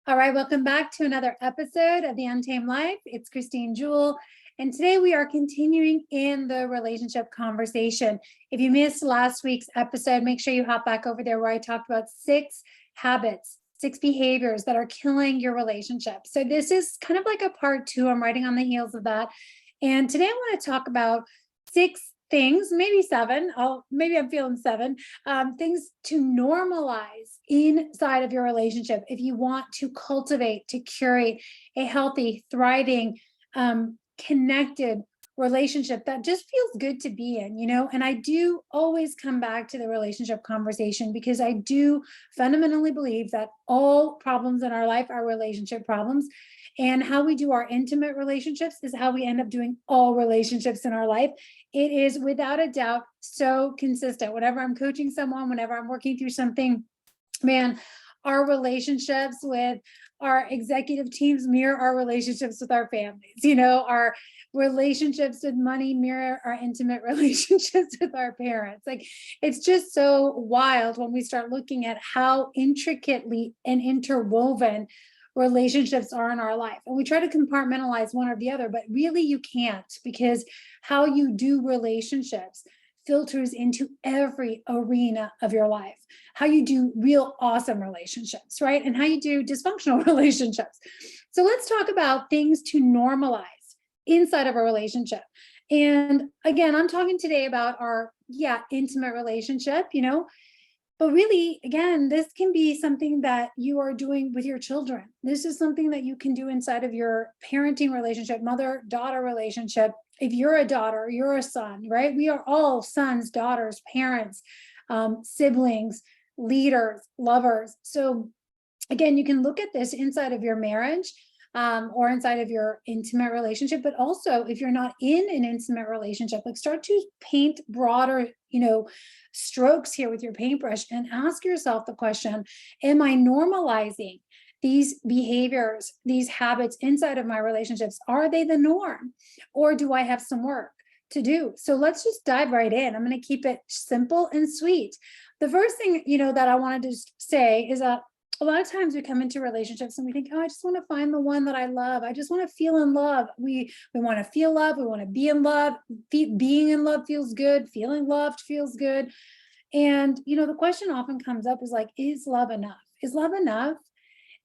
All right, welcome back to another episode of The Untamed Life. It's Christine Jewell, and today we are continuing in the relationship conversation. If you missed last week's episode, make sure you hop back over there where I talked about 6 habits, 6 behaviors that are killing your relationship. So this is kind of like a part 2. I'm writing on the heels of that. And today I want to talk about 6 things, maybe 7. Maybe I'm feeling 7 things to normalize inside of your relationship if you want to cultivate, to curate a healthy, thriving, connected relationship that just feels good to be in, And I do always come back to the relationship conversation because I do fundamentally believe that all problems in our life are relationship problems. And how we do our intimate relationships is how we end up doing all relationships in our life. It is without a doubt so consistent. Whenever I'm coaching someone, whenever I'm working through something, man, our relationships with our executive teams mirror our relationships with our families. Our relationships with money mirror our intimate relationships with our parents. Like, it's just so wild when we start looking at how intricately and interwoven relationships are in our life. And we try to compartmentalize one or the other, but really you can't, because how you do relationships filters into every arena of your life. How you do real awesome relationships, right? And how you do dysfunctional relationships. So let's talk about things to normalize inside of a relationship. And again, I'm talking today about our, intimate relationship, but really, again, this can be something that you are doing with your children. This is something that you can do inside of your parenting relationship, mother-daughter relationship. If you're a daughter, you're a son, right? We are all sons, daughters, parents, siblings, leaders, lovers. So again, you can look at this inside of your marriage or inside of your intimate relationship, but also if you're not in an intimate relationship, like start to paint broader, strokes here with your paintbrush and ask yourself the question, am I normalizing these behaviors, these habits inside of my relationships? Are they the norm, or do I have some work to do? So let's just dive right in. I'm going to keep it simple and sweet. The first thing, that I wanted to say is that a lot of times we come into relationships and we think, oh, I just want to find the one that I love. I just want to feel in love. We want to feel love. We want to be in love. Being in love feels good. Feeling loved feels good. And, the question often comes up is like, is love enough? Is love enough?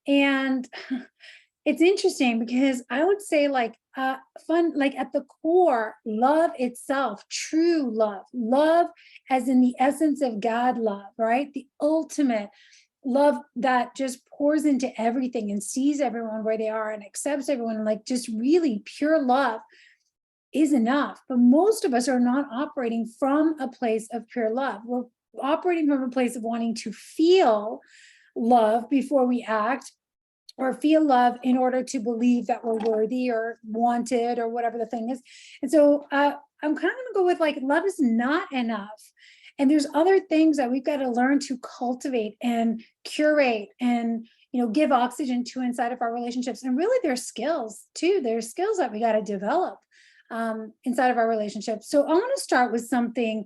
And it's interesting because I would say like at the core, love itself, true love as in the essence of God love, right? The ultimate love that just pours into everything and sees everyone where they are and accepts everyone, like just really pure love is enough. But most of us are not operating from a place of pure love. We're operating from a place of wanting to feel love before we act, or feel love in order to believe that we're worthy or wanted or whatever the thing is. And so I'm kind of going to go with like, love is not enough. And there's other things that we've got to learn to cultivate and curate and, give oxygen to inside of our relationships. And really there's skills too. There's skills that we got to develop inside of our relationships. So I want to start with something,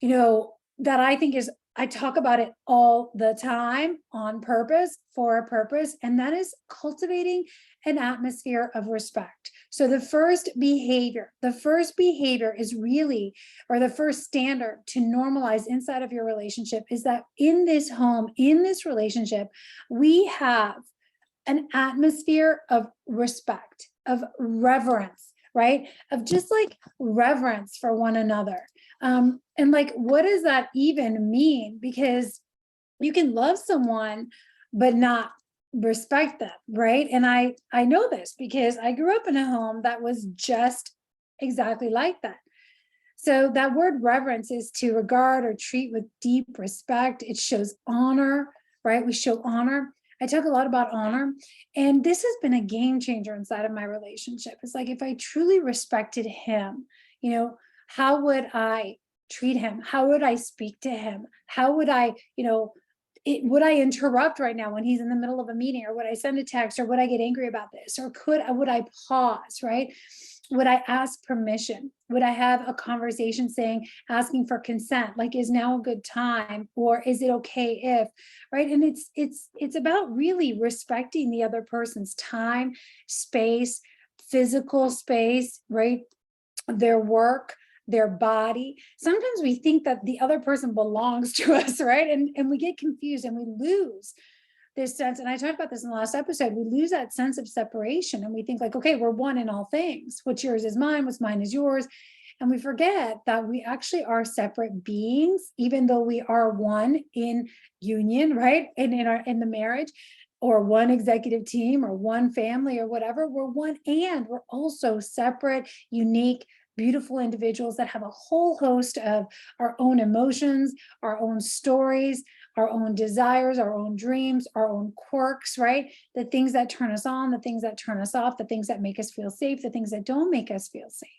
that I think is, I talk about it all the time on purpose, for a purpose, and that is cultivating an atmosphere of respect. So the first behavior is really, or the first standard to normalize inside of your relationship is that in this home, in this relationship, we have an atmosphere of respect, of reverence, right? Of just like reverence for one another. And like, what does that even mean? Because you can love someone, but not respect them, right? And I know this because I grew up in a home that was just exactly like that. So that word reverence is to regard or treat with deep respect. It shows honor, right? We show honor. I talk a lot about honor, and this has been a game changer inside of my relationship. It's like, if I truly respected him, how would I treat him? How would I speak to him? How would I, would I interrupt right now when he's in the middle of a meeting, or would I send a text, or would I get angry about this, or would I pause, right? Would I ask permission? Would I have a conversation asking for consent? Like, is now a good time? Or is it okay if, right? And it's about really respecting the other person's time, space, physical space, right? Their work, their body. Sometimes we think that the other person belongs to us, right? And we get confused and we lose this sense. And I talked about this in the last episode. We lose that sense of separation and we think like, okay, we're one in all things. What's yours is mine, what's mine is yours. And we forget that we actually are separate beings, even though we are one in union, right? And in the marriage, or one executive team, or one family, or whatever. We're one, and we're also separate, unique, beautiful individuals that have a whole host of our own emotions, our own stories, our own desires, our own dreams, our own quirks, right? The things that turn us on, the things that turn us off, the things that make us feel safe, the things that don't make us feel safe.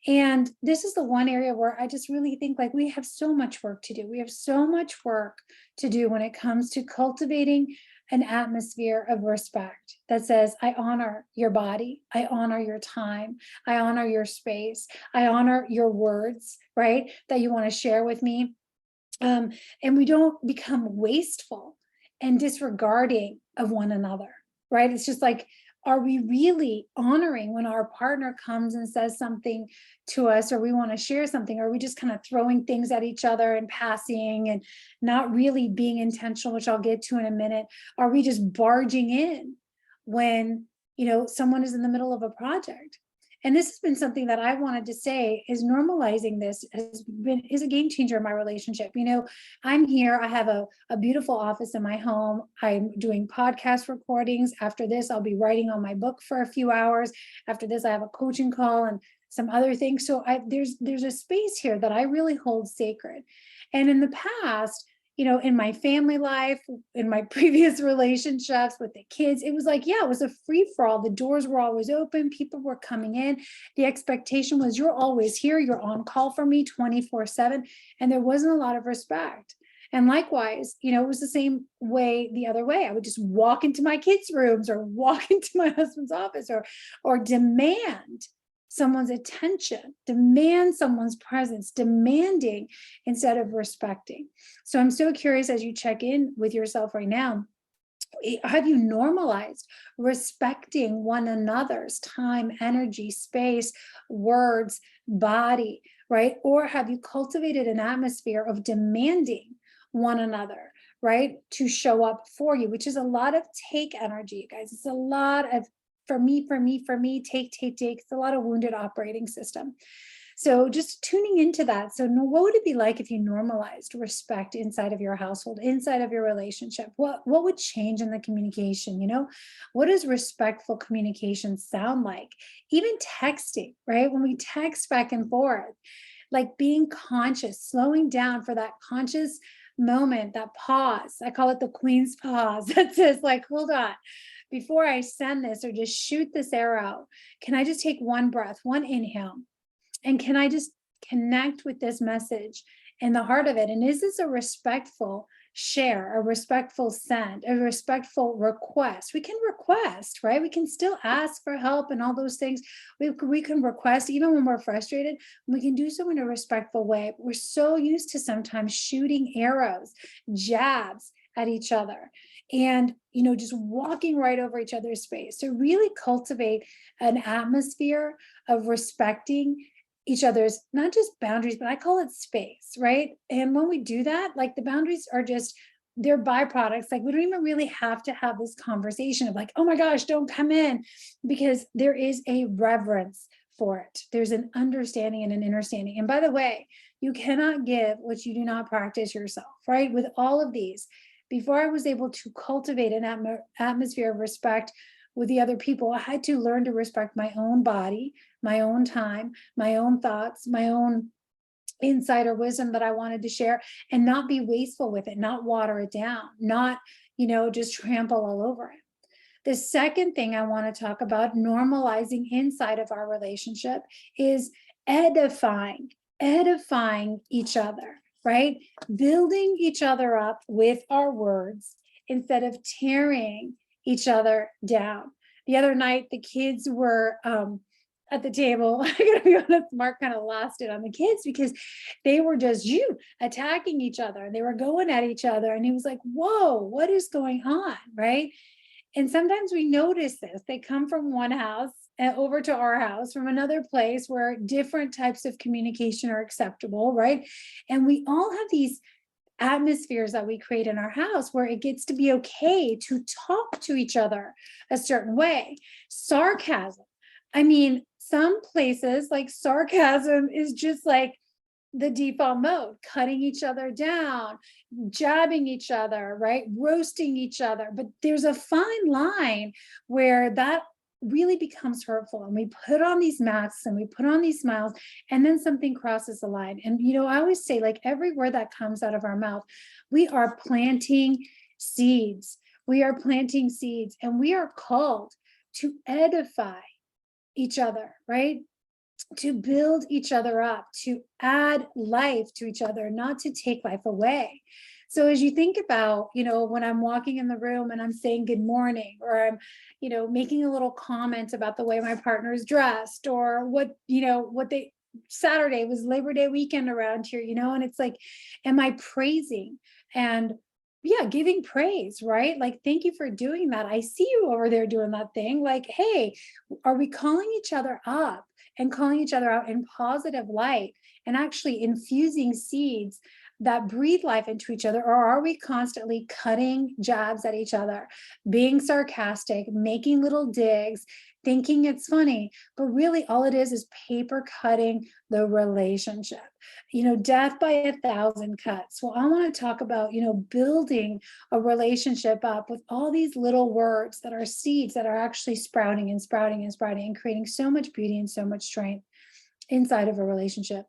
And this is the one area where I just really think like we have so much work to do. We have so much work to do when it comes to cultivating an atmosphere of respect that says, I honor your body, I honor your time, I honor your space, I honor your words, right? That you want to share with me. And we don't become wasteful and disregarding of one another, right? It's just like, are we really honoring when our partner comes and says something to us, or we want to share something? Or are we just kind of throwing things at each other and passing and not really being intentional, which I'll get to in a minute? Are we just barging in when, someone is in the middle of a project? And this has been something that I wanted to say is normalizing this is a game changer in my relationship. I'm here, I have a beautiful office in my home. I'm doing podcast recordings. After this, I'll be writing on my book for a few hours. After this, I have a coaching call and some other things. So there's a space here that I really hold sacred. And in the past, in my family life, in my previous relationships with the kids, it was like, yeah, it was a free for all. The doors were always open. People were coming in. The expectation was you're always here. You're on call for me 24/7. And there wasn't a lot of respect. And likewise, it was the same way the other way. I would just walk into my kids' rooms or walk into my husband's office or demand someone's attention, demand someone's presence, demanding instead of respecting. So I'm so curious as you check in with yourself right now, have you normalized respecting one another's time, energy, space, words, body, right? Or have you cultivated an atmosphere of demanding one another, right, to show up for you, which is a lot of take energy, you guys. It's a lot of for me, take. It's a lot of wounded operating system. So just tuning into that. So what would it be like if you normalized respect inside of your household, inside of your relationship? What would change in the communication? What does respectful communication sound like? Even texting, right? When we text back and forth, like being conscious, slowing down for that conscious moment, that pause. I call it the queen's pause. That says like, hold on. Before I send this or just shoot this arrow, can I just take one breath, one inhale? And can I just connect with this message in the heart of it? And is this a respectful share, a respectful send, a respectful request? We can request, right? We can still ask for help and all those things. We can request even when we're frustrated. We can do so in a respectful way. We're so used to sometimes shooting arrows, jabs at each other, and just walking right over each other's space. To really cultivate an atmosphere of respecting each other's, not just boundaries, but I call it space, right? And when we do that, like the boundaries are just, they're byproducts. Like we don't even really have to have this conversation of like, oh my gosh, don't come in, because there is a reverence for it. There's an understanding and an understanding. And by the way, you cannot give what you do not practice yourself, right? With all of these, before I was able to cultivate an atmosphere of respect with the other people, I had to learn to respect my own body, my own time, my own thoughts, my own insight or wisdom that I wanted to share, and not be wasteful with it, not water it down, not, just trample all over it. The second thing I want to talk about, normalizing inside of our relationship, is edifying each other, right? Building each other up with our words instead of tearing each other down. The other night, the kids were at the table. I gotta be honest, Mark kind of lost it on the kids because they were just attacking each other and they were going at each other. And he was like, whoa, what is going on? Right. And sometimes we notice this. They come from one house and over to our house from another place where different types of communication are acceptable, right? And we all have these atmospheres that we create in our house where it gets to be okay to talk to each other a certain way. Sarcasm. I mean, some places like sarcasm is just like the default mode, cutting each other down, jabbing each other, right? Roasting each other. But there's a fine line where that really becomes hurtful. And we put on these masks and we put on these smiles, and then something crosses the line. And, I always say, like, every word that comes out of our mouth, we are planting seeds. We are planting seeds, and we are called to edify each other, right? To build each other up, to add life to each other, not to take life away. So as you think about, when I'm walking in the room and I'm saying good morning, or I'm, making a little comment about the way my partner is dressed, or what they, Saturday was Labor Day weekend around here, and it's like, am I praising and giving praise, right? Like, thank you for doing that. I see you over there doing that thing. Like, hey, are we calling each other up and calling each other out in positive light and actually infusing seeds that breathe life into each other? Or are we constantly cutting jabs at each other, being sarcastic, making little digs, thinking it's funny, but really all it is paper cutting the relationship? Death by 1,000 cuts. Well, I want to talk about, building a relationship up with all these little words that are seeds that are actually sprouting and sprouting and sprouting and creating so much beauty and so much strength inside of a relationship.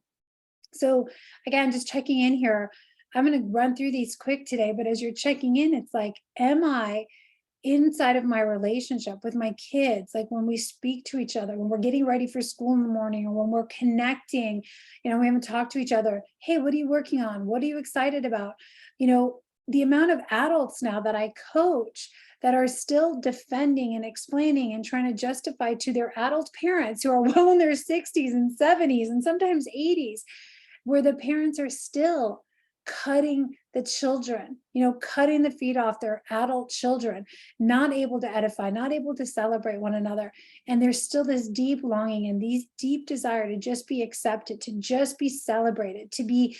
So again, just checking in here, I'm going to run through these quick today, but as you're checking in, it's like, am I inside of my relationship with my kids, like when we speak to each other, when we're getting ready for school in the morning, or when we're connecting, we haven't talked to each other. Hey, what are you working on? What are you excited about? The amount of adults now that I coach that are still defending and explaining and trying to justify to their adult parents who are well in their 60s and 70s and sometimes 80s, where the parents are still cutting the children, cutting the feet off their adult children, not able to edify, not able to celebrate one another. And there's still this deep longing and these deep desire to just be accepted, to just be celebrated, to be,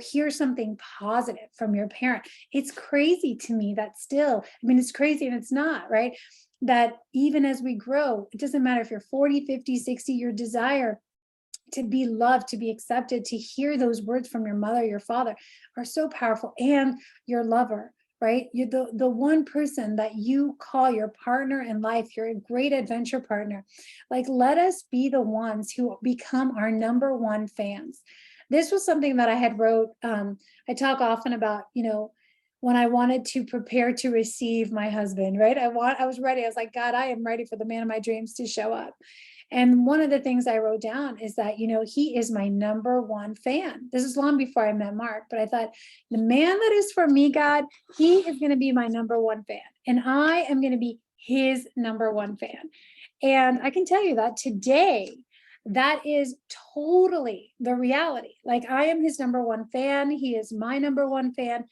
hear something positive from your parent. It's crazy to me that still, it's crazy and it's not, right? That even as we grow, it doesn't matter if you're 40, 50, 60, your desire to be loved, to be accepted, to hear those words from your mother, your father are so powerful, and your lover, right? You're the one person that you call your partner in life, your great adventure partner. Like, let us be the ones who become our number one fans. This was something that I had wrote. I talk often about, when I wanted to prepare to receive my husband, right? I was ready. I was like, God, I am ready for the man of my dreams to show up. And one of the things I wrote down is that, he is my number one fan. This is long before I met Mark, but I thought, the man that is for me, God, he is going to be my number one fan. And I am going to be his number one fan. And I can tell you that today, that is totally the reality. Like, I am his number one fan. He is my number one fan.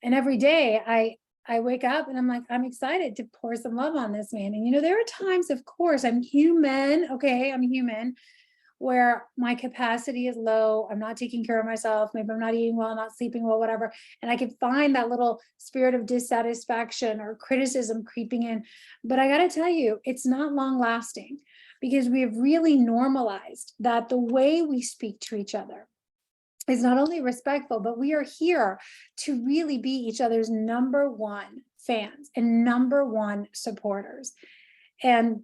And every day I wake up and I'm like, I'm excited to pour some love on this man. And, there are times, of course, I'm human. Okay. I'm human, where my capacity is low. I'm not taking care of myself. Maybe I'm not eating well, not sleeping well, whatever. And I can find that little spirit of dissatisfaction or criticism creeping in. But I got to tell you, it's not long lasting, because we have really normalized that the way we speak to each other is not only respectful, but we are here to really be each other's number one fans and number one supporters. And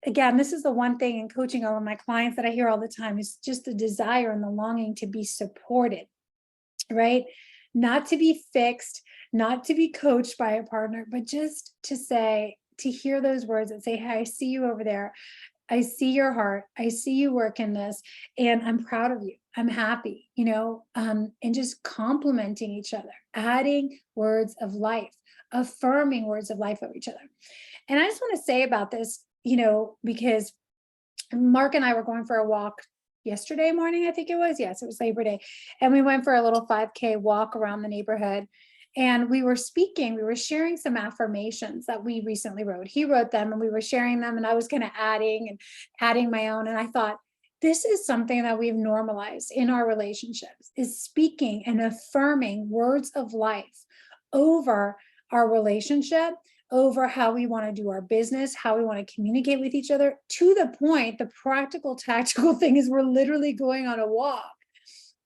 again, this is the one thing in coaching all of my clients that I hear all the time, is just the desire and the longing to be supported, right? Not to be fixed, not to be coached by a partner, but just to hear those words and say, hey, I see you over there. I see your heart. I see you work in this, and I'm proud of you. I'm happy, and just complimenting each other, adding words of life, affirming words of life over each other. And I just want to say about this, because Mark and I were going for a walk yesterday morning, I think it was. Yes, it was Labor Day. And we went for a little 5K walk around the neighborhood. And we were sharing some affirmations that we recently wrote. He wrote them and we were sharing them, and I was kind of adding my own. And I thought, this is something that we've normalized in our relationships, is speaking and affirming words of life over our relationship, over how we want to do our business, how we want to communicate with each other, to the point, the practical, tactical thing is we're literally going on a walk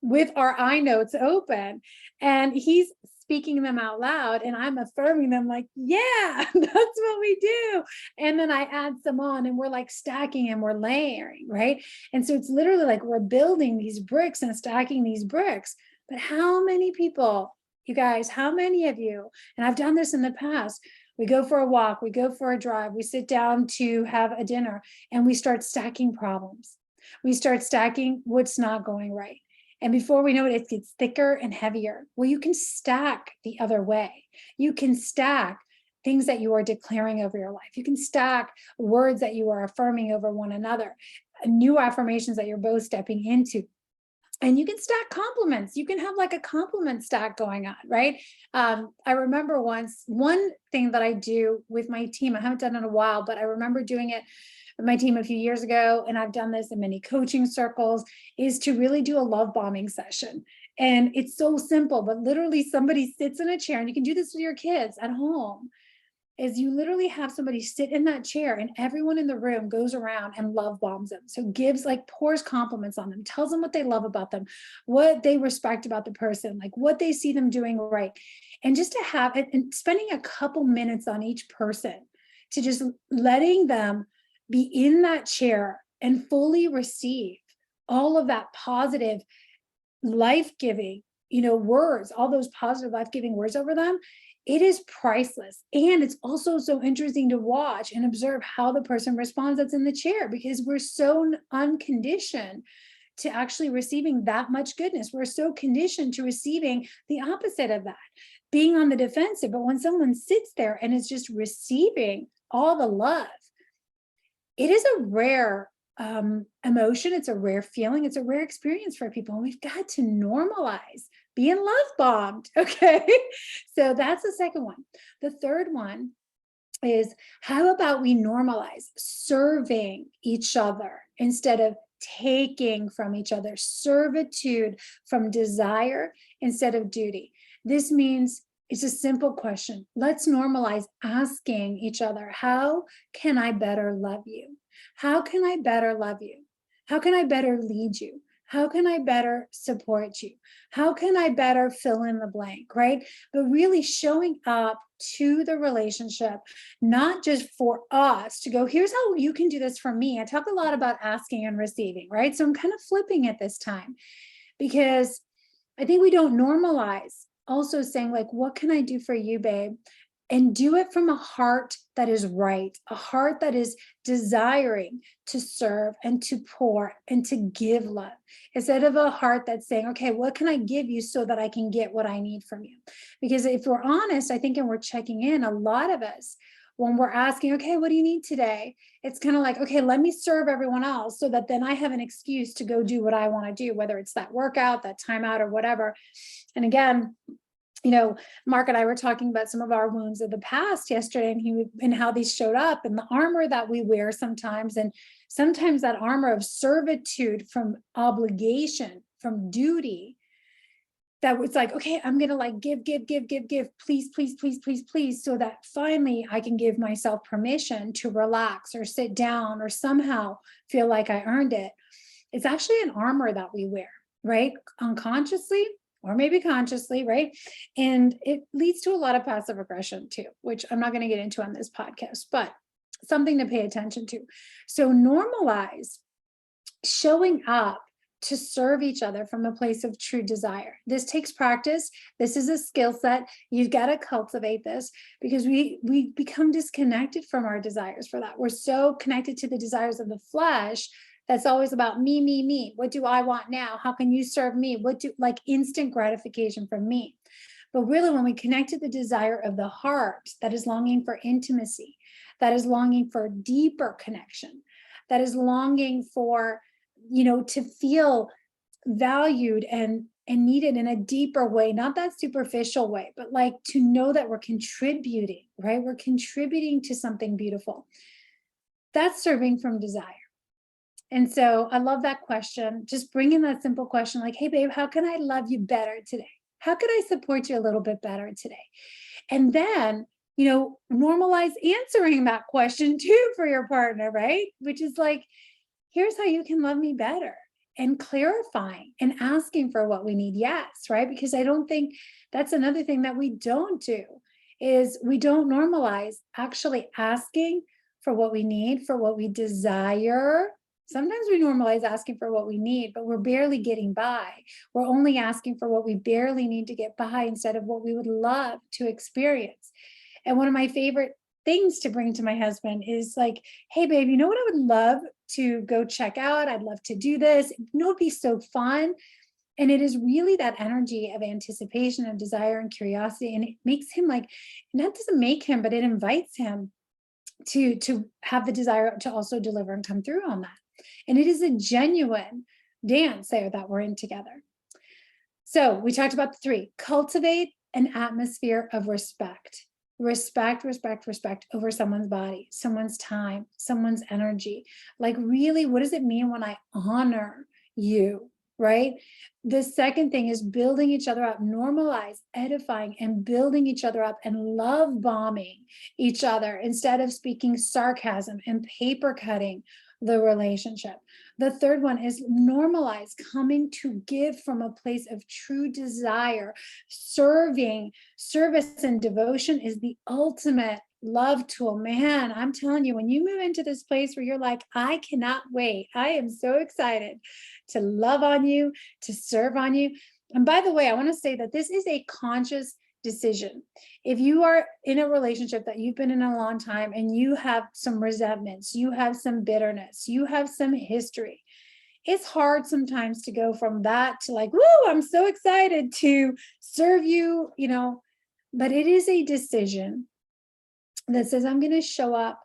with our iNotes open, and he's speaking them out loud and I'm affirming them like, yeah, that's what we do. And then I add some on and we're like stacking and we're layering, right? And so it's literally like we're building these bricks and stacking these bricks. But how many people, you guys, how many of you, and I've done this in the past, we go for a walk, we go for a drive, we sit down to have a dinner, and we start stacking problems. We start stacking what's not going right. And before we know it, it gets thicker and heavier. Well, you can stack the other way. You can stack things that you are declaring over your life. You can stack words that you are affirming over one another, new affirmations that you're both stepping into. And you can stack compliments. You can have like a compliment stack going on, right? I remember once, one thing that I do with my team, I haven't done it in a while, but I remember doing it with my team a few years ago, and I've done this in many coaching circles, is to really do a love bombing session. And it's so simple, but literally somebody sits in a chair, and you can do this with your kids at home, is you literally have somebody sit in that chair and everyone in the room goes around and love bombs them. So gives, like, pours compliments on them, tells them what they love about them, what they respect about the person, like what they see them doing right. And just to have it, and spending a couple minutes on each person, to just letting them be in that chair and fully receive all of that positive, life-giving, words, all those positive, life-giving words over them. It is priceless. And it's also so interesting to watch and observe how the person responds that's in the chair, because we're so unconditioned to actually receiving that much goodness. We're so conditioned to receiving the opposite of that, being on the defensive. But when someone sits there and is just receiving all the love, it is a rare emotion. It's a rare feeling. It's a rare experience for people. And we've got to normalize being love bombed. Okay. So that's the second one. The third one is, how about we normalize serving each other instead of taking from each other, servitude from desire instead of duty. This means, it's a simple question. Let's normalize asking each other, how can I better love you? How can I better love you? How can I better lead you? How can I better support you? How can I better fill in the blank, right? But really showing up to the relationship, not just for us to go, here's how you can do this for me. I talk a lot about asking and receiving, right? So I'm kind of flipping it this time, because I think we don't normalize also saying, like, what can I do for you, babe? And do it from a heart that is right, a heart that is desiring to serve and to pour and to give love, instead of a heart that's saying, okay, what can I give you so that I can get what I need from you? Because if we're honest, I think, and we're checking in, a lot of us, when we're asking, okay, what do you need today? It's kind of like, okay, let me serve everyone else so that then I have an excuse to go do what I want to do, whether it's that workout, that timeout, or whatever. And again, Mark and I were talking about some of our wounds of the past yesterday, and how these showed up, and the armor that we wear sometimes, and sometimes that armor of servitude from obligation, from duty, that was like, okay, I'm going to like give, please, please, please, please, please, so that finally I can give myself permission to relax or sit down or somehow feel like I earned it. It's actually an armor that we wear, right? Unconsciously, or maybe consciously, right? And it leads to a lot of passive aggression too, which I'm not going to get into on this podcast, but something to pay attention to. So normalize showing up to serve each other from a place of true desire. This takes practice. This is a skill set. You've got to cultivate this, because we become disconnected from our desires for that. We're so connected to the desires of the flesh. That's always about me, me, me. What do I want now? How can you serve me? Like instant gratification from me. But really, when we connect to the desire of the heart that is longing for intimacy, that is longing for deeper connection, that is longing for, to feel valued and needed in a deeper way, not that superficial way, but like to know that we're contributing, right? We're contributing to something beautiful. That's serving from desire. And so I love that question. Just bring in that simple question like, hey, babe, how can I love you better today? How can I support you a little bit better today? And then, normalize answering that question too for your partner, right? Which is like, here's how you can love me better, and clarifying and asking for what we need. Yes, right? Because I don't think that's another thing that we don't do is we don't normalize actually asking for what we need, for what we desire. Sometimes we normalize asking for what we need, but we're barely getting by. We're only asking for what we barely need to get by instead of what we would love to experience. And one of my favorite things to bring to my husband is like, hey, babe, you know what I would love to go check out? I'd love to do this. It'd be so fun. And it is really that energy of anticipation and desire and curiosity. And it makes him like, and that doesn't make him, but it invites him to have the desire to also deliver and come through on that. And it is a genuine dance there that we're in together. So we talked about the 3: cultivate an atmosphere of respect. Respect over someone's body, someone's time, someone's energy. Like, really, what does it mean when I honor you, right? The second thing is building each other up, normalize, edifying, and building each other up and love bombing each other instead of speaking sarcasm and paper cutting the relationship. The third one is normalize, coming to give from a place of true desire. Service and devotion is the ultimate love tool. Man, I'm telling you, when you move into this place where you're like, I cannot wait. I am so excited to love on you, to serve on you. And by the way, I want to say that this is a conscious decision. If you are in a relationship that you've been in a long time and you have some resentments, you have some bitterness, you have some history, it's hard sometimes to go from that to like, woo, I'm so excited to serve you, but it is a decision that says, I'm going to show up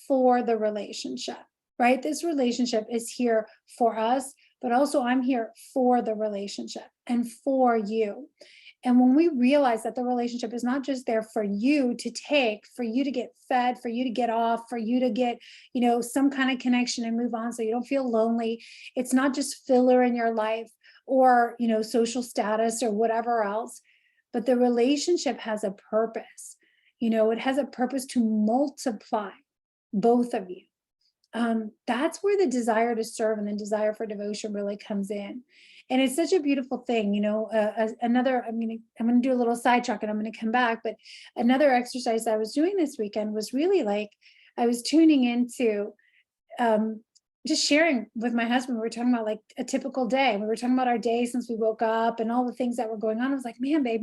for the relationship, right? This relationship is here for us, but also I'm here for the relationship and for you. And when we realize that the relationship is not just there for you to take, for you to get fed, for you to get off, for you to get, some kind of connection and move on so you don't feel lonely. It's not just filler in your life or, social status or whatever else, but the relationship has a purpose. It has a purpose to multiply both of you. That's where the desire to serve and the desire for devotion really comes in. And it's such a beautiful thing, I'm going to do a little sidetrack and I'm going to come back. But another exercise I was doing this weekend was really like, I was tuning into just sharing with my husband. We were talking about like a typical day. We were talking about our day since we woke up and all the things that were going on. I was like, man, babe,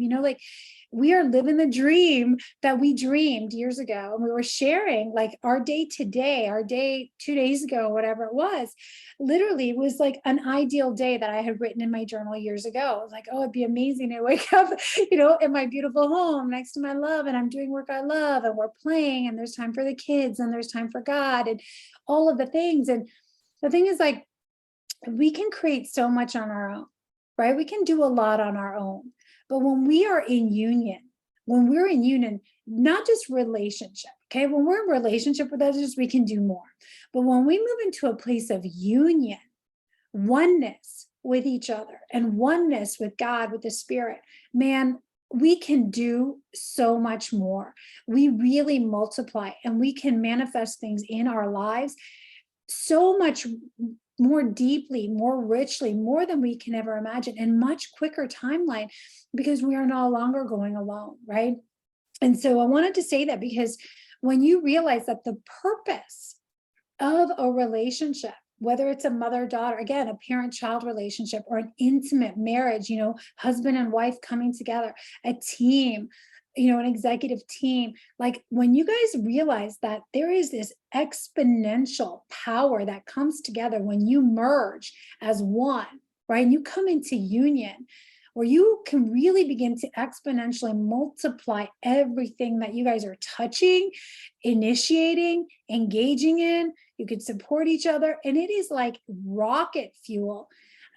we are living the dream that we dreamed years ago. And we were sharing like our day today, our day 2 days ago, whatever it was, literally was like an ideal day that I had written in my journal years ago. I was like, oh, it'd be amazing to wake up, in my beautiful home next to my love. And I'm doing work I love and we're playing and there's time for the kids and there's time for God and all of the things. And the thing is like, we can create so much on our own, right? We can do a lot on our own. But when we're in union, not just relationship, okay? When we're in relationship with others, we can do more. But when we move into a place of union, oneness with each other and oneness with God, with the Spirit, man, we can do so much more. We really multiply and we can manifest things in our lives so much more deeply, more richly, more than we can ever imagine, and much quicker timeline because we are no longer going alone, right? And so I wanted to say that because when you realize that the purpose of a relationship, whether it's a mother-daughter, again, a parent-child relationship or an intimate marriage, husband and wife coming together, a team, an executive team, like when you guys realize that there is this exponential power that comes together when you merge as one, right? And you come into union, where you can really begin to exponentially multiply everything that you guys are touching, initiating, engaging in. You could support each other, and it is like rocket fuel.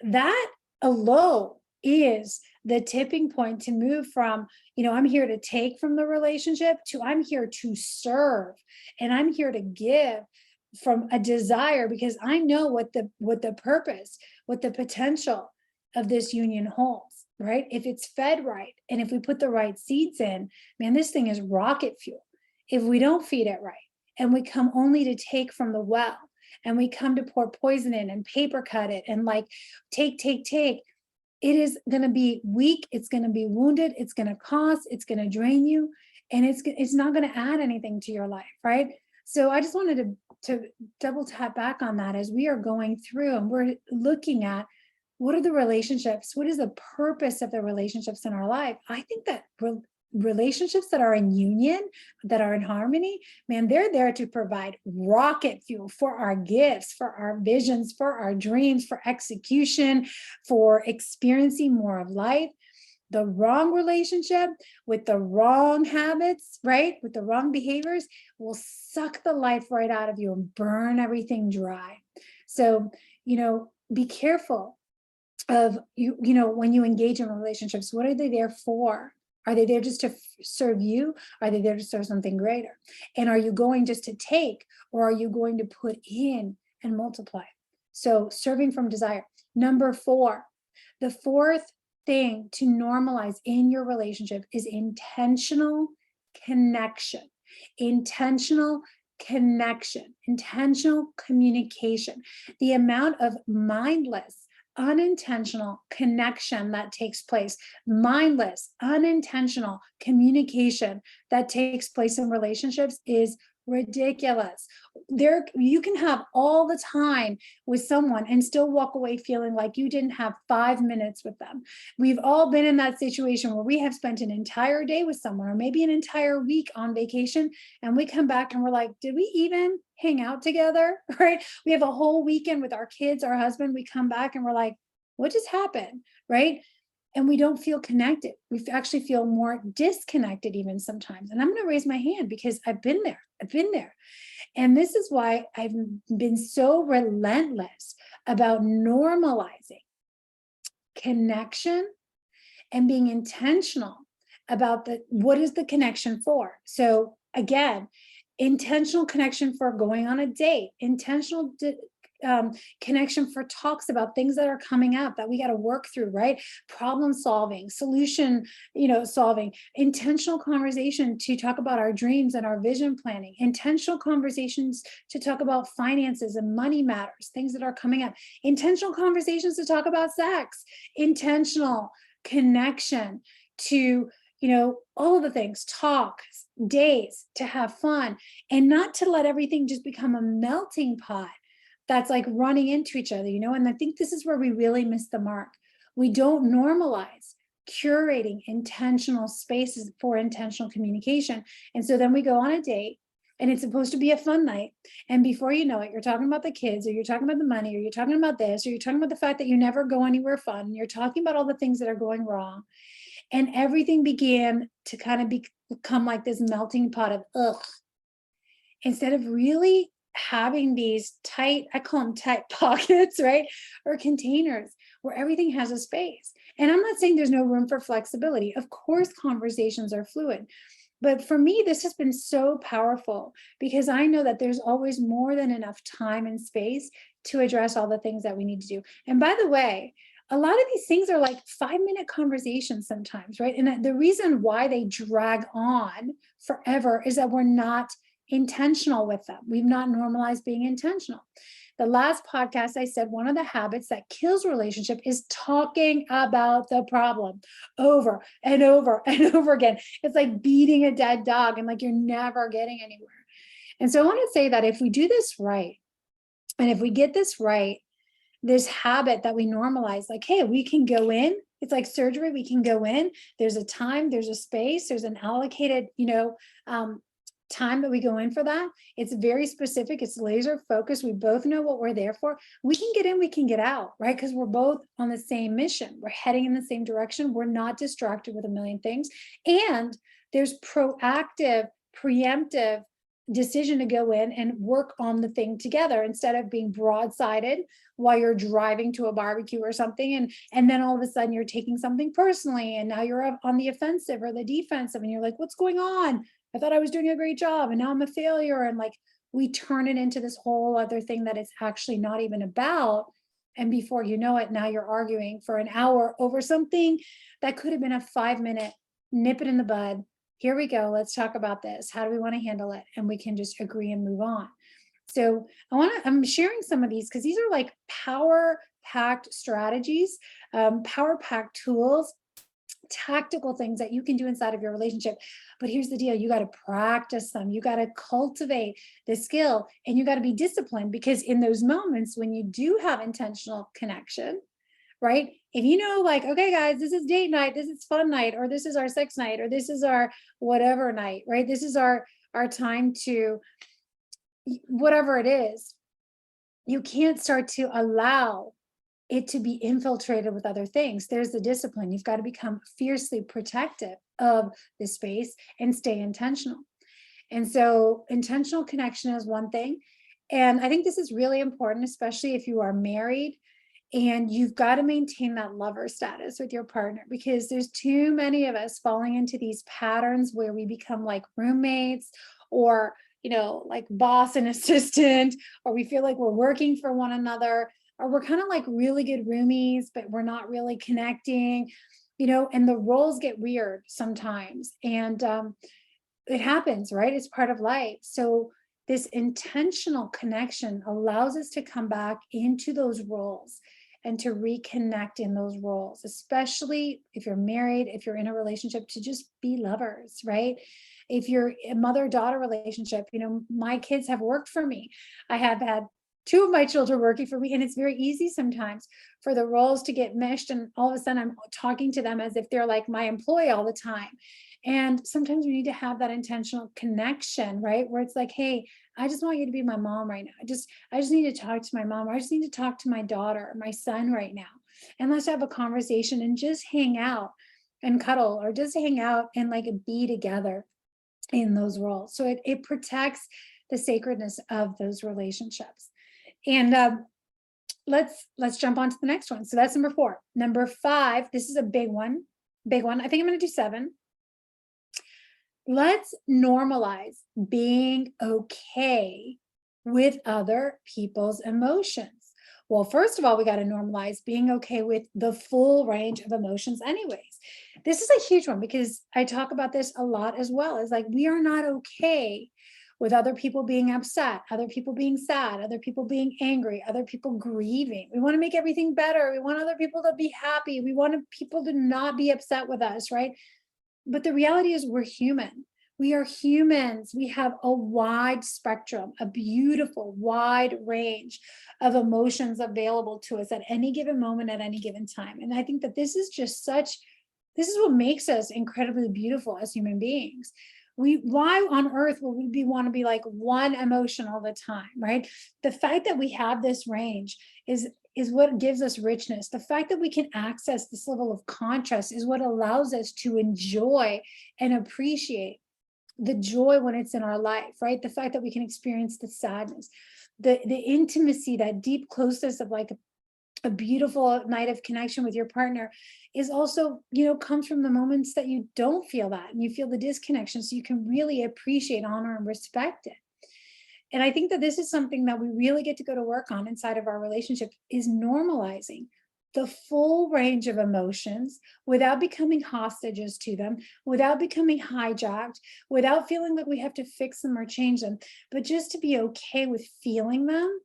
That alone is the tipping point to move from, I'm here to take from the relationship to I'm here to serve, and I'm here to give from a desire, because I know what the purpose, what the potential of this union holds, right? If it's fed right, and if we put the right seeds in, man, this thing is rocket fuel. If we don't feed it right, and we come only to take from the well, and we come to pour poison in and paper cut it and like take, it is going to be weak. It's going to be wounded. It's going to cost, it's going to drain you, and it's not going to add anything to your life, right? So I just wanted to double tap back on that as we are going through and we're looking at what are the relationships, what is the purpose of the relationships in our life. I think that relationships that are in union, that are in harmony, man, they're there to provide rocket fuel for our gifts, for our visions, for our dreams, for execution, for experiencing more of life. The wrong relationship with the wrong habits, right, with the wrong behaviors, will suck the life right out of you and burn everything dry. So, be careful of when you engage in relationships, what are they there for? Are they there just to serve you? Are they there to serve something greater? And are you going just to take, or are you going to put in and multiply? So serving from desire. Number 4, the fourth thing to normalize in your relationship is intentional connection. Intentional connection, intentional communication. The amount of mindless, unintentional connection that takes place, mindless, unintentional communication that takes place in relationships is ridiculous. You can have all the time with someone and still walk away feeling like you didn't have 5 minutes with them. We've all been in that situation where we have spent an entire day with someone, or maybe an entire week on vacation, and we come back and we're like, did we even hang out together? Right? We have a whole weekend with our kids, our husband, we come back and we're like, what just happened? Right? And we don't feel connected. We actually feel more disconnected even sometimes. And I'm going to raise my hand because I've been there. And this is why I've been so relentless about normalizing connection and being intentional about what is the connection for. So again, intentional connection for going on a date, intentional connection for talks about things that are coming up that we got to work through, right? Problem solving, solution, solving, intentional conversation to talk about our dreams and our vision planning, intentional conversations to talk about finances and money matters, things that are coming up, intentional conversations to talk about sex, intentional connection to, all of the things, talks, days, to have fun, and not to let everything just become a melting pot that's like running into each other, and I think this is where we really miss the mark. We don't normalize curating intentional spaces for intentional communication. And so then we go on a date and it's supposed to be a fun night. And before you know it, you're talking about the kids, or you're talking about the money, or you're talking about this, or you're talking about the fact that you never go anywhere fun. You're talking about all the things that are going wrong. And everything began to kind of become like this melting pot of ugh. Instead of really having these tight, I call them tight pockets, right? Or containers where everything has a space. And I'm not saying there's no room for flexibility. Of course, conversations are fluid. But for me, this has been so powerful because I know that there's always more than enough time and space to address all the things that we need to do. And by the way, a lot of these things are like 5-minute conversations sometimes, right? And the reason why they drag on forever is that we're not intentional with them. We've not normalized being intentional. The last podcast, I said one of the habits that kills relationship is talking about the problem over and over and over again. It's like beating a dead dog and like you're never getting anywhere. And so I want to say that if we do this right, and if we get this right, this habit that we normalize, like, hey, we can go in. It's like surgery. We can go in. There's a time, there's a space, there's an allocated, time that we go in for that, it's very specific, it's laser focused, we both know what we're there for, we can get in, we can get out, right? Because we're both on the same mission, we're heading in the same direction, we're not distracted with a million things, and there's proactive, preemptive decision to go in and work on the thing together instead of being broadsided while you're driving to a barbecue or something, and then all of a sudden you're taking something personally, and now you're on the offensive or the defensive, and you're like, what's going on? I thought I was doing a great job and now I'm a failure. And like, we turn it into this whole other thing that it's actually not even about. And before you know it, now you're arguing for an hour over something that could have been a 5-minute nip it in the bud. Here we go. Let's talk about this. How do we want to handle it? And we can just agree and move on. So I'm sharing some of these because these are like power-packed strategies, power-packed tools, tactical things that you can do inside of your relationship. But here's the deal, you got to practice them, you got to cultivate the skill, and you got to be disciplined, because in those moments when you do have intentional connection, right? If you know, like, okay guys, this is date night, this is fun night, or this is our sex night, or this is our whatever night, right? This is our time to whatever it is, you can't start to allow it to be infiltrated with other things. There's the discipline. You've got to become fiercely protective of the space and stay intentional. And so intentional connection is one thing. And I think this is really important, especially if you are married and you've got to maintain that lover status with your partner, because there's too many of us falling into these patterns where we become like roommates, or, like boss and assistant, or we feel like we're working for one another, or we're kind of like really good roomies, but we're not really connecting, and the roles get weird sometimes. And it happens, right? It's part of life. So this intentional connection allows us to come back into those roles and to reconnect in those roles, especially if you're married, if you're in a relationship, to just be lovers, right? If you're a mother-daughter relationship, my kids have worked for me. I have had 2 of my children working for me, and it's very easy sometimes for the roles to get meshed, and all of a sudden I'm talking to them as if they're like my employee all the time. And sometimes we need to have that intentional connection, right? Where it's like, hey, I just want you to be my mom right now. I just need to talk to my mom, or I just need to talk to my daughter or my son right now. And let's have a conversation and just hang out and cuddle, or just hang out and like be together in those roles. So it protects the sacredness of those relationships. And let's jump on to the next one. So that's number 4. Number 5, this is a big one. I think I'm going to do 7. Let's normalize being okay with other people's emotions. Well, first of all, we got to normalize being okay with the full range of emotions anyways. This is a huge one, because I talk about this a lot as well. It's like, we are not okay with other people being upset, other people being sad, other people being angry, other people grieving. We want to make everything better. We want other people to be happy. We want people to not be upset with us, right? But the reality is, we're human. We are humans. We have a wide spectrum, a beautiful wide range of emotions available to us at any given moment, at any given time. And I think that this is what makes us incredibly beautiful as human beings. Why on earth will we want to be like one emotion all the time, right? The fact that we have this range is what gives us richness. The fact that we can access this level of contrast is what allows us to enjoy and appreciate the joy when it's in our life, right? The fact that we can experience the sadness, the intimacy, that deep closeness of like a beautiful night of connection with your partner is also, comes from the moments that you don't feel that, and you feel the disconnection, so you can really appreciate, honor, and respect it. And I think that this is something that we really get to go to work on inside of our relationship, is normalizing the full range of emotions without becoming hostages to them, without becoming hijacked, without feeling like we have to fix them or change them, but just to be okay with feeling them,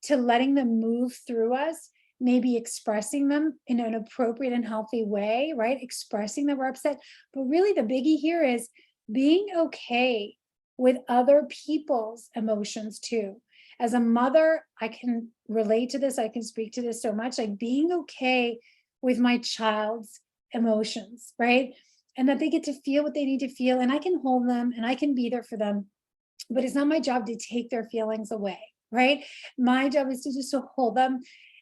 to letting them move through us, maybe expressing them in an appropriate and healthy way, right? Expressing that we're upset. But really the biggie here is being okay with other people's emotions too. As a mother, I can relate to this. I can speak to this so much, like being okay with my child's emotions, right? And that they get to feel what they need to feel, and I can hold them and I can be there for them but it's not my job to take their feelings away, right? My job is to just to hold them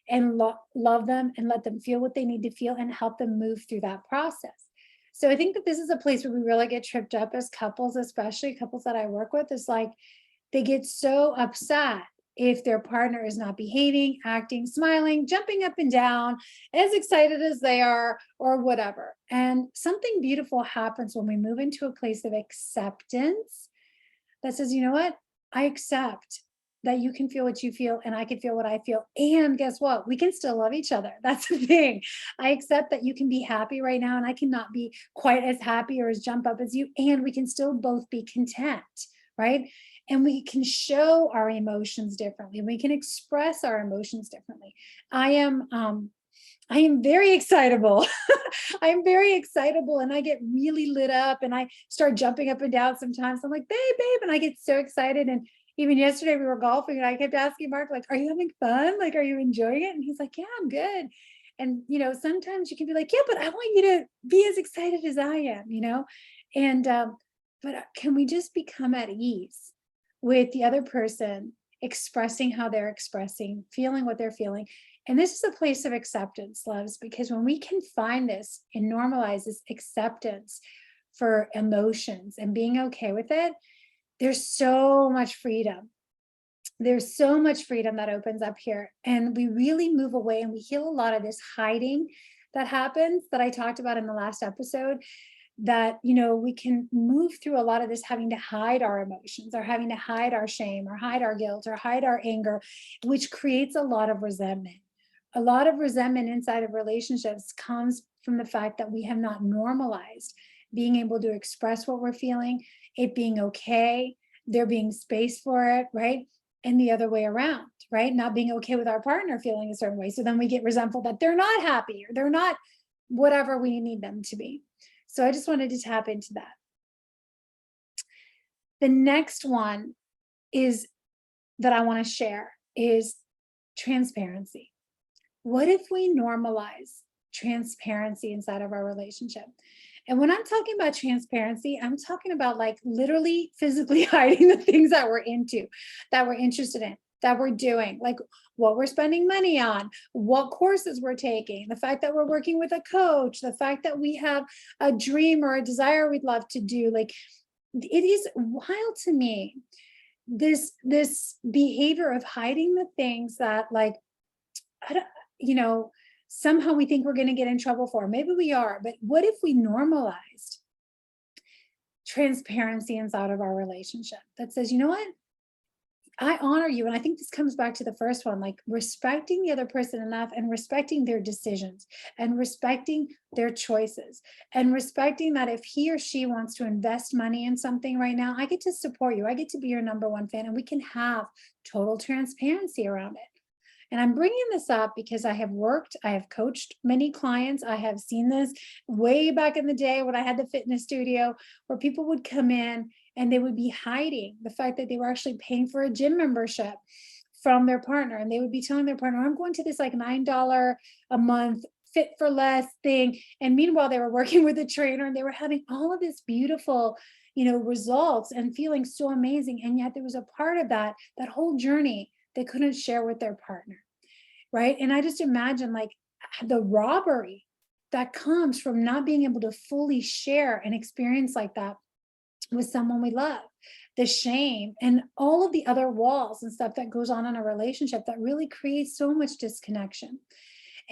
and love them and let them feel what they need to feel and help them move through that process. So I think that this is a place where we really get tripped up as couples, especially couples that I work with, is like they get so upset if their partner is not behaving, acting, smiling, jumping up and down, as excited as they are, or whatever. And something beautiful happens when we move into a place of acceptance that says, you know what? I accept that you can feel what you feel and I can feel what I feel. And guess what? We can still love each other. That's the thing. I accept that you can be happy right now and I cannot be quite as happy or as jump up as you. And we can still both be content, right? And we can show our emotions differently. We can express our emotions differently. I am very excitable. I'm very excitable and I get really lit up and I start jumping up and down sometimes. I'm like, babe, and I get so excited. And even yesterday we were golfing and I kept asking Mark, like, are you having fun? Like, are you enjoying it? And he's like, yeah, I'm good. And, sometimes you can be like, yeah, but I want you to be as excited as I am, And, but can we just become at ease with the other person expressing how they're expressing, feeling what they're feeling? And this is a place of acceptance, loves, because when we can find this and normalize this acceptance for emotions and being okay with it, there's so much freedom. There's so much freedom that opens up here. And we really move away and we heal a lot of this hiding that happens that I talked about in the last episode, that, we can move through a lot of this having to hide our emotions or having to hide our shame or hide our guilt or hide our anger, which creates a lot of resentment. A lot of resentment inside of relationships comes from the fact that we have not normalized being able to express what we're feeling, it being okay, there being space for it, right? And the other way around, right? Not being okay with our partner feeling a certain way. So then we get resentful that they're not happy or they're not whatever we need them to be. So I just wanted to tap into that. The next one is that I want to share is transparency. What if we normalize transparency inside of our relationship? And when I'm talking about transparency, I'm talking about like literally physically hiding the things that we're into, that we're interested in, that we're doing, like what we're spending money on, what courses we're taking, the fact that we're working with a coach, the fact that we have a dream or a desire we'd love to do. Like, it is wild to me, this behavior of hiding the things that, like, I don't, somehow we think we're going to get in trouble for. Maybe we are, but what if we normalized transparency inside of our relationship that says, you know what? I honor you. And I think this comes back to the first one, like respecting the other person enough and respecting their decisions and respecting their choices and respecting that if he or she wants to invest money in something right now, I get to support you. I get to be your number one fan and we can have total transparency around it. And I'm bringing this up because I have coached many clients. I have seen this way back in the day when I had the fitness studio where people would come in and they would be hiding the fact that they were actually paying for a gym membership from their partner. And they would be telling their partner, I'm going to this like $9 a month fit for less thing. And meanwhile, they were working with a trainer and they were having all of this beautiful, results and feeling so amazing. And yet there was a part of that whole journey they couldn't share with their partner, right? And I just imagine like the robbery that comes from not being able to fully share an experience like that with someone we love, the shame and all of the other walls and stuff that goes on in a relationship that really creates so much disconnection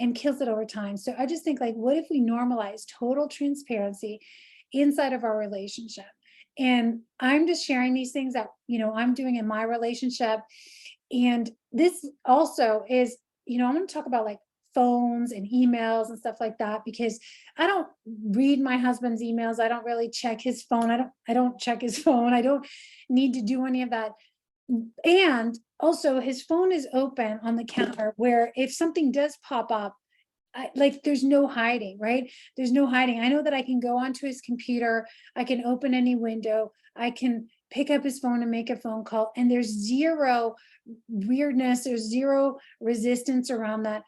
and kills it over time. So I just think, like, what if we normalize total transparency inside of our relationship? And I'm just sharing these things that, I'm doing in my relationship. And this also is, I'm going to talk about like phones and emails and stuff like that, because I don't read my husband's emails. I don't really check his phone. I don't check his phone. I don't need to do any of that. And also his phone is open on the counter where if something does pop up, there's no hiding, right? There's no hiding. I know that I can go onto his computer. I can open any window. I can pick up his phone and make a phone call. And there's zero weirdness. There's zero resistance around that.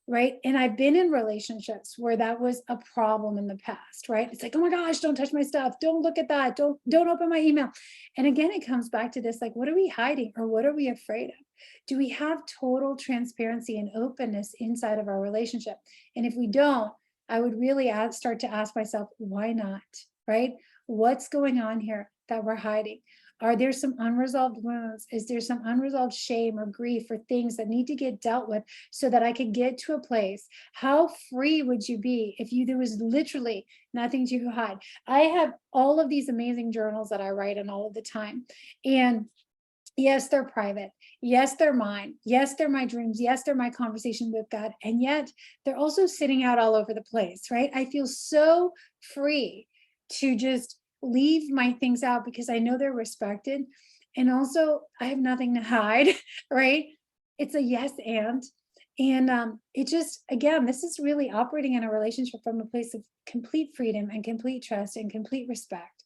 right? And I've been in relationships where that was a problem in the past, right? It's like, oh my gosh, don't touch my stuff. Don't look at that. Don't open my email. And again, it comes back to this, like, what are we hiding or what are we afraid of? Do we have total transparency and openness inside of our relationship? And if we don't, I would really start to ask myself, why not, right? What's going on here that we're hiding? Are there some unresolved wounds? Is there some unresolved shame or grief or things that need to get dealt with so that I could get to a place? How free would you be if there was literally nothing to hide? I have all of these amazing journals that I write in all of the time. And yes, they're private. Yes, they're mine. Yes, they're my dreams. Yes, they're my conversation with God. And yet they're also sitting out all over the place, right? I feel so free to just leave my things out because I know they're respected. And also, I have nothing to hide, right? It's a yes and. And it just, again, this is really operating in a relationship from a place of complete freedom and complete trust and complete respect.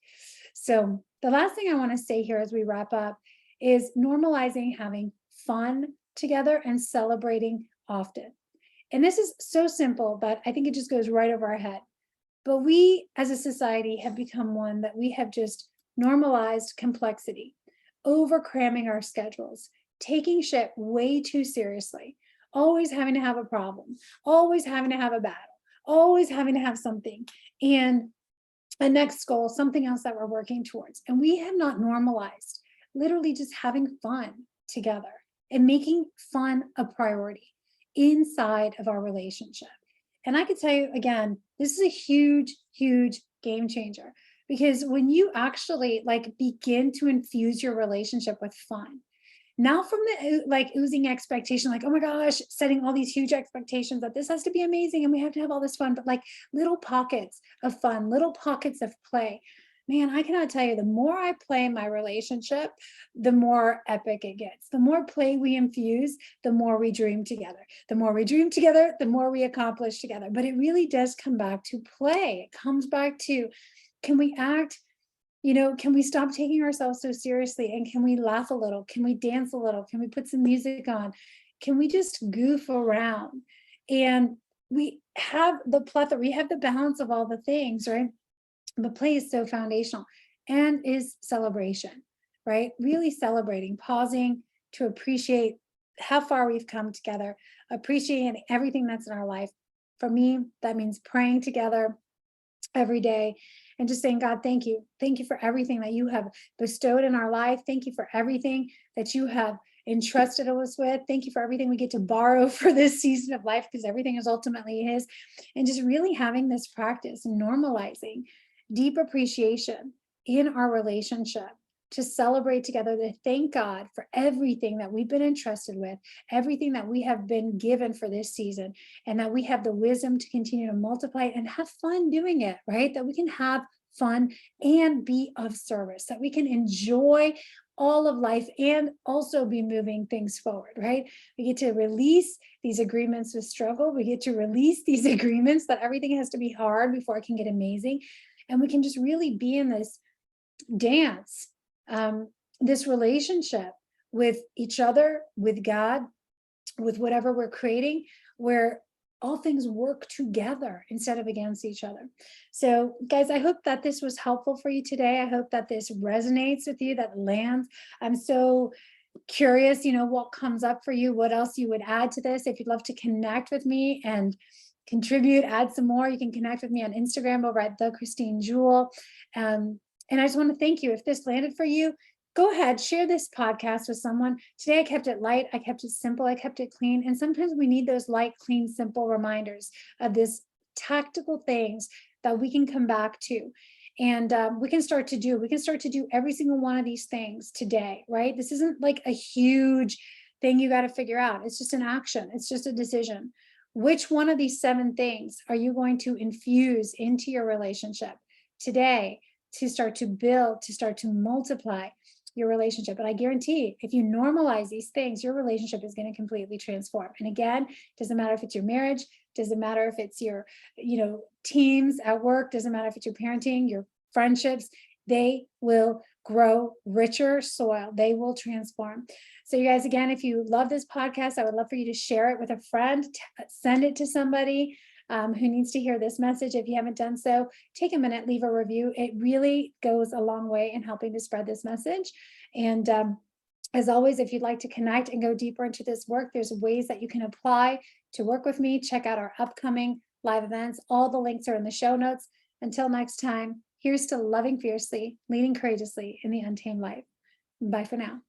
So, the last thing I want to say here as we wrap up is normalizing having fun together and celebrating often. And this is so simple, but I think it just goes right over our head. But we as a society have become one that we have just normalized complexity, over cramming our schedules, taking shit way too seriously, always having to have a problem, always having to have a battle, always having to have something. And a next goal, something else that we're working towards. And we have not normalized literally just having fun together and making fun a priority inside of our relationship. And I could tell you again, this is a huge, huge game changer because when you actually like begin to infuse your relationship with fun, now from the like oozing expectation, like, oh my gosh, setting all these huge expectations that this has to be amazing and we have to have all this fun, but like little pockets of fun, little pockets of play. Man, I cannot tell you, the more I play in my relationship, the more epic it gets. The more play we infuse, the more we dream together. The more we dream together, the more we accomplish together. But it really does come back to play. It comes back to, can we act, can we stop taking ourselves so seriously? And can we laugh a little? Can we dance a little? Can we put some music on? Can we just goof around? And we have the plethora, we have the balance of all the things, right? But play is so foundational and is celebration, right? Really celebrating, pausing to appreciate how far we've come together, appreciating everything that's in our life. For me, that means praying together every day and just saying, God, thank you. Thank you for everything that you have bestowed in our life. Thank you for everything that you have entrusted us with. Thank you for everything we get to borrow for this season of life because everything is ultimately His. And just really having this practice, normalizing deep appreciation in our relationship, to celebrate together, to thank God for everything that we've been entrusted with, everything that we have been given for this season, and that we have the wisdom to continue to multiply and have fun doing it, right? That we can have fun and be of service, that we can enjoy all of life and also be moving things forward, right? We get to release these agreements with struggle. We get to release these agreements that everything has to be hard before it can get amazing. And we can just really be in this dance, this relationship with each other, with God, with whatever we're creating, where all things work together instead of against each other. So guys, I hope that this was helpful for you today. I hope that this resonates with you, that lands. I'm so curious, what comes up for you, what else you would add to this. If you'd love to connect with me and contribute, add some more, you can connect with me on Instagram over at the Christine Jewel. And I just want to thank you. If this landed for you, go ahead, share this podcast with someone. Today, I kept it light. I kept it simple. I kept it clean. And sometimes we need those light, clean, simple reminders of this tactical things that we can come back to. And we can start to do every single one of these things today, right? This isn't like a huge thing you got to figure out. It's just an action. It's just a decision. Which one of these 7 things are you going to infuse into your relationship today to start to build, to start to multiply your relationship? And I guarantee if you normalize these things, your relationship is going to completely transform. And again, doesn't matter if it's your marriage, doesn't matter if it's your, teams at work, doesn't matter if it's your parenting, your friendships, they will grow richer soil. They will transform. So you guys, again, if you love this podcast, I would love for you to share it with a friend, send it to somebody who needs to hear this message. If you haven't done so, take a minute, leave a review. It really goes a long way in helping to spread this message. And as always, if you'd like to connect and go deeper into this work, there's ways that you can apply to work with me. Check out our upcoming live events. All the links are in the show notes. Until next time, here's to loving fiercely, leading courageously in the untamed life. Bye for now.